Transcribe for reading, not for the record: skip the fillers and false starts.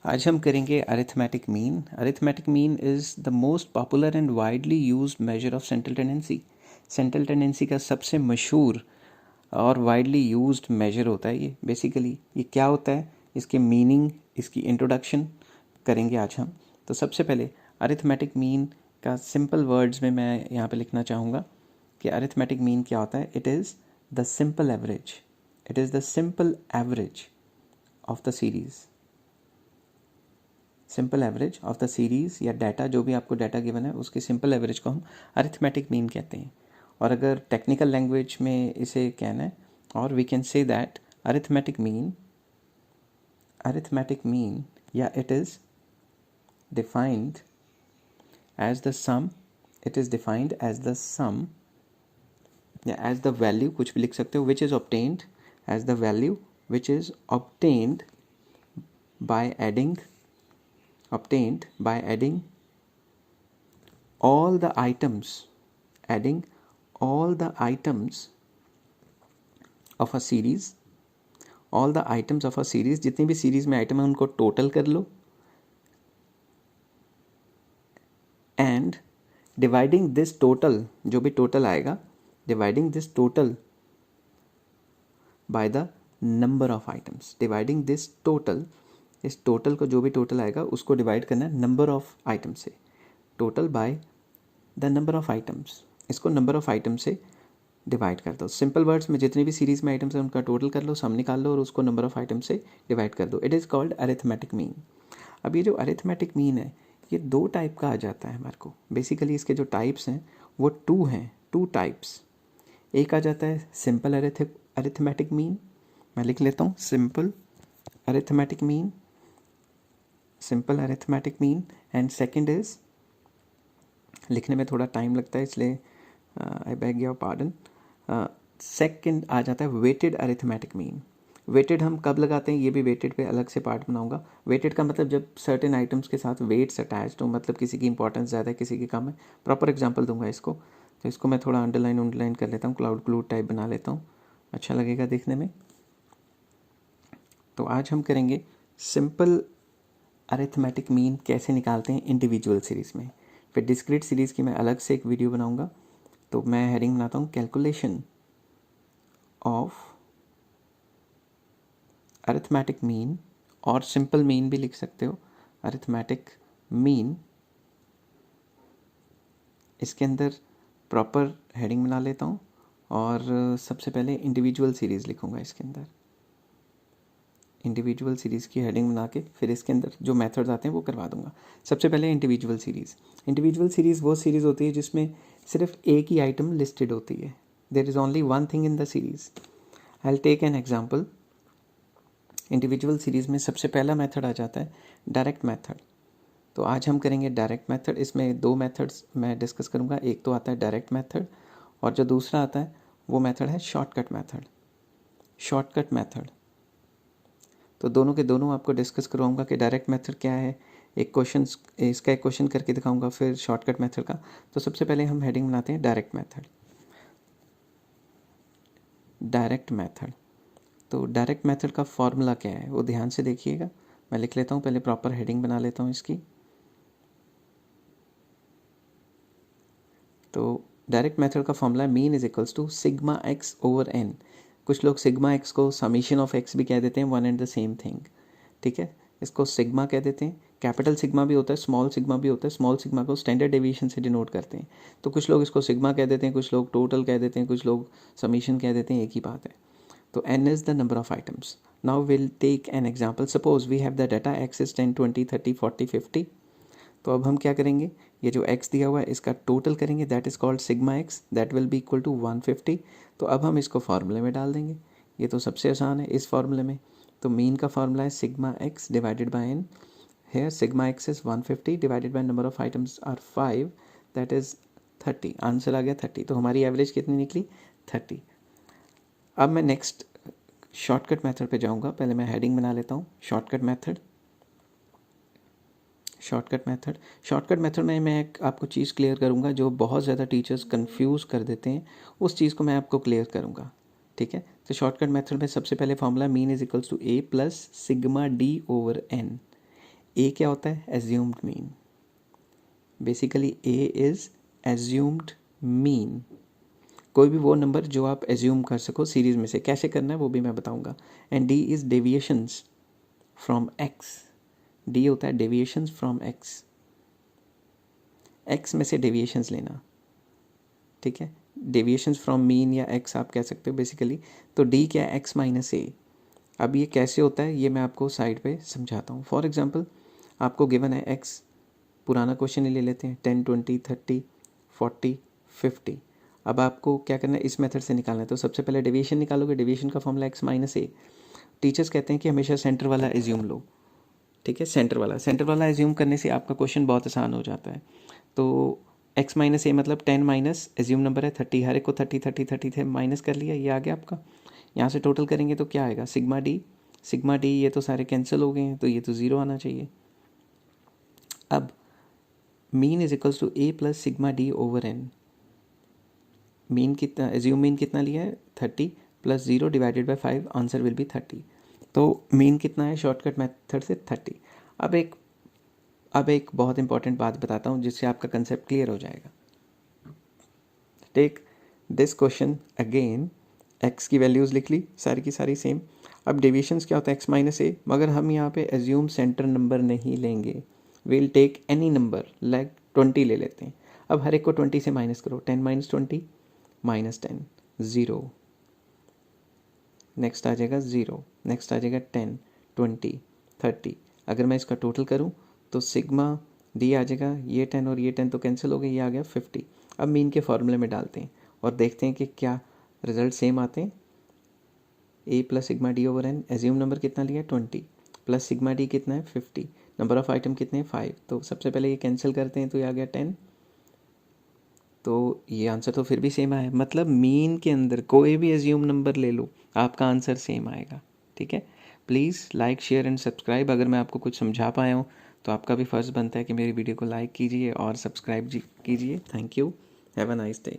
आज हम करेंगे arithmetic mean. Arithmetic mean is the most popular and widely used measure of central tendency. Central tendency का सबसे मशहूर और वाइडली यूज्ड मेजर होता है ये। बेसिकली ये क्या होता है, इसके मीनिंग, इसकी इंट्रोडक्शन करेंगे आज हम। तो सबसे पहले अरिथमेटिक मीन का सिंपल वर्ड्स में मैं यहाँ पे लिखना चाहूँगा कि अरिथमेटिक मीन क्या होता है। It is the simple average, it is the simple average of the series. Simple average of the series या डाटा, जो भी आपको डाटा गिवन है उसके सिंपल एवरेज को हम अरिथमेटिक मीन कहते हैं। और अगर टेक्निकल लैंग्वेज में इसे कहना है, और we can say that arithmetic mean या it is defined as the sum, it is defined as the sum या एज द वैल्यू, कुछ भी लिख सकते हो, which is obtained as the value which is obtained by adding all the items of a series, जितनी भी series में item है उनको टोटल कर लो, एंड डिवाइडिंग दिस टोटल, जो भी टोटल आएगा, dividing this total by the number of items. Dividing this total, इस टोटल को, जो भी टोटल आएगा उसको डिवाइड करना है नंबर ऑफ आइटम से। Total by the number of items, इसको नंबर ऑफ आइटम से डिवाइड कर दो। सिंपल वर्ड्स में जितनी भी सीरीज में आइटम्स हैं उनका टोटल कर लो, सम निकाल लो और उसको नंबर ऑफ आइटम से डिवाइड कर दो। It is called arithmetic mean. अब ये जो अरिथमेटिक मीन है ये दो टाइप का आ जाता है हमारे को। बेसिकली इसके जो टाइप्स हैं वो टू टाइप्स। एक आ जाता है सिंपल अरिथमेटिक मीन, मैं लिख लेता हूँ simple arithmetic mean, and second is, लिखने में थोड़ा टाइम लगता है इसलिए I beg your pardon. Second आ जाता है वेटेड अरिथमेटिक मीन। वेटेड हम कब लगाते हैं, ये भी वेटेड पे अलग से पार्ट बनाऊंगा। वेटेड का मतलब जब सर्टेन आइटम्स के साथ वेट्स अटैच्ड हो, मतलब किसी की इंपॉर्टेंस ज़्यादा है किसी की कम है। प्रॉपर एग्जांपल दूंगा इसको, तो इसको मैं थोड़ा अंडरलाइन कर लेता हूँ, क्लाउड ग्लू टाइप बना लेता हूँ, अच्छा लगेगा देखने में। तो आज हम करेंगे सिंपल अरिथमेटिक मीन कैसे निकालते हैं इंडिविजुअल सीरीज़ में। फिर डिस्क्रीट सीरीज़ की मैं अलग से एक वीडियो बनाऊंगा। तो मैं हेडिंग बनाता हूँ कैलकुलेशन ऑफ अरिथमेटिक मीन, और सिंपल मीन भी लिख सकते हो, अरिथमेटिक मीन। इसके अंदर प्रॉपर हेडिंग बना लेता हूँ और सबसे पहले इंडिविजुअल सीरीज़ लिखूँगा इसके अंदर। इंडिविजुअल सीरीज़ की हेडिंग बना के फिर इसके अंदर जो मेथड्स आते हैं वो करवा दूंगा। सबसे पहले इंडिविजुअल सीरीज़ वो सीरीज़ होती है जिसमें सिर्फ एक ही आइटम लिस्टेड होती है। There is only one thing in the series. I will take an example. Individual series में सबसे पहला मेथड आ जाता है डायरेक्ट मेथड। तो आज हम करेंगे डायरेक्ट मेथड। इसमें दो मेथड्स मैं डिस्कस करूँगा। एक तो आता है डायरेक्ट मेथड और जो दूसरा आता है वो मेथड है शॉर्टकट मेथड। तो दोनों के दोनों आपको डिस्कस करवाऊंगा कि डायरेक्ट मेथड क्या है, एक क्वेश्चन करके दिखाऊंगा, फिर शॉर्टकट मेथड का। तो सबसे पहले हम हेडिंग बनाते हैं डायरेक्ट मेथड। तो डायरेक्ट मेथड का फॉर्मूला क्या है वो ध्यान से देखिएगा। मैं लिख लेता हूँ, पहले प्रॉपर हेडिंग बना लेता हूँ इसकी। तो डायरेक्ट मेथड का formula mean is equals to sigma x over n. कुछ लोग सिग्मा एक्स को समीशन ऑफ एक्स भी कह देते हैं, one and the same thing, ठीक है। इसको सिग्मा कह देते हैं। कैपिटल सिग्मा भी होता है, स्मॉल सिग्मा भी होता है। स्मॉल सिग्मा को स्टैंडर्ड डेविएशन से डिनोट करते हैं। तो कुछ लोग इसको सिग्मा कह देते हैं, कुछ लोग टोटल कह देते हैं, कुछ लोग समीशन कह देते हैं, एक ही बात है। तो n is the number of items. Now we'll take an example. Suppose we have the data x is 10, 20, 30, 40, 50. तो अब हम क्या करेंगे, ये जो x दिया हुआ है इसका टोटल करेंगे, that is called sigma x, that will be equal to 150। तो अब हम इसको फार्मूले में डाल देंगे। ये तो सबसे आसान है इस फार्मूले में। तो मीन का फार्मूला है sigma x divided by n। Here sigma x is 150 divided by number of items are 5, that is 30। Answer आ गया 30। तो हमारी एवरेज कितनी निकली, 30। अब मैं नेक्स्ट शॉर्टकट मेथड पे जाऊंगा। पहले मैं हेडिंग बना लेता हूँ शॉर्टकट मेथड में मैं आपको चीज़ क्लियर करूँगा, जो बहुत ज़्यादा टीचर्स कंफ्यूज कर देते हैं उस चीज़ को मैं आपको क्लियर करूँगा, ठीक है। तो शॉर्टकट मेथड में सबसे पहले formula mean is equals to A plus sigma D over N. A क्या होता है? Assumed mean. Basically A is assumed mean. कोई भी वो नंबर जो आप एज्यूम कर सको सीरीज़ में से, कैसे करना है वो भी मैं बताऊंगा। And D is deviations from x. D होता है डेविएशंस फ्रॉम एक्स, एक्स में से डेविएशंस लेना, ठीक है। डेविएशंस फ्रॉम मीन या एक्स आप कह सकते हो बेसिकली। तो डी क्या है? एक्स माइनस ए। अब ये कैसे होता है ये मैं आपको साइड पे समझाता हूँ। फॉर एग्जांपल आपको गिवन है एक्स, पुराना क्वेश्चन ही ले लेते हैं, 10, 20, 30, 40, 50। अब आपको क्या करना है? इस मेथड से निकालना है। तो सबसे पहले डेविएशन निकालोगे। डेविएशन का फॉर्मूला एक्स माइनस ए। टीचर्स कहते हैं कि हमेशा सेंटर वाला एज्यूम लो, ठीक है। सेंटर वाला एज्यूम करने से आपका क्वेश्चन बहुत आसान हो जाता है। तो एक्स माइनस ए मतलब 10 माइनस एज्यूम नंबर है 30, हर एक को 30 30 30 थे माइनस कर लिया, ये आ गया आपका। यहाँ से टोटल करेंगे तो क्या आएगा? सिग्मा डी, ये तो सारे कैंसिल हो गए हैं, तो ये तो ज़ीरो आना चाहिए। अब mean is equals to A plus sigma D over n. Mean कितना, एज्यूम मीन कितना लिया है? 30 plus 0 divided by 5, answer will be 30। तो मीन कितना है शॉर्टकट मेथड से? 30। अब एक बहुत इंपॉर्टेंट बात बताता हूँ जिससे आपका कंसेप्ट क्लियर हो जाएगा। Take this question again, x की वैल्यूज़ लिख ली सारी की सारी सेम। अब डेविएशंस क्या होता है? एक्स माइनस ए, मगर हम यहाँ पे एज्यूम सेंटर नंबर नहीं लेंगे। Will take any number, like 20 ले लेते हैं। अब हर एक को 20 से माइनस करो, 10 माइनस 20 माइनस 10, 0। नेक्स्ट आ जाएगा 0, नेक्स्ट आ जाएगा 10, 20, 30। अगर मैं इसका टोटल करूँ तो सिग्मा डी आ जाएगा, ये 10 और ये 10 तो कैंसिल हो गए, ये आ गया 50। अब मीन के फॉर्मूले में डालते हैं और देखते हैं कि क्या रिजल्ट सेम आते हैं। A plus sigma D over N, assume number कितना लिया है? 20, प्लस सिग्मा डी कितना है? 50, नंबर ऑफ आइटम कितने हैं? 5। तो सबसे पहले ये कैंसिल करते हैं तो ये आ गया 10। तो ये आंसर तो फिर भी सेम आया, मतलब मीन के अंदर कोई भी एज्यूम नंबर ले लो आपका आंसर सेम आएगा, ठीक है। Please like share and subscribe. अगर मैं आपको कुछ समझा पाया हूँ तो आपका भी फ़र्ज़ बनता है कि मेरी वीडियो को लाइक कीजिए और सब्सक्राइब कीजिए। Thank you, have a nice day.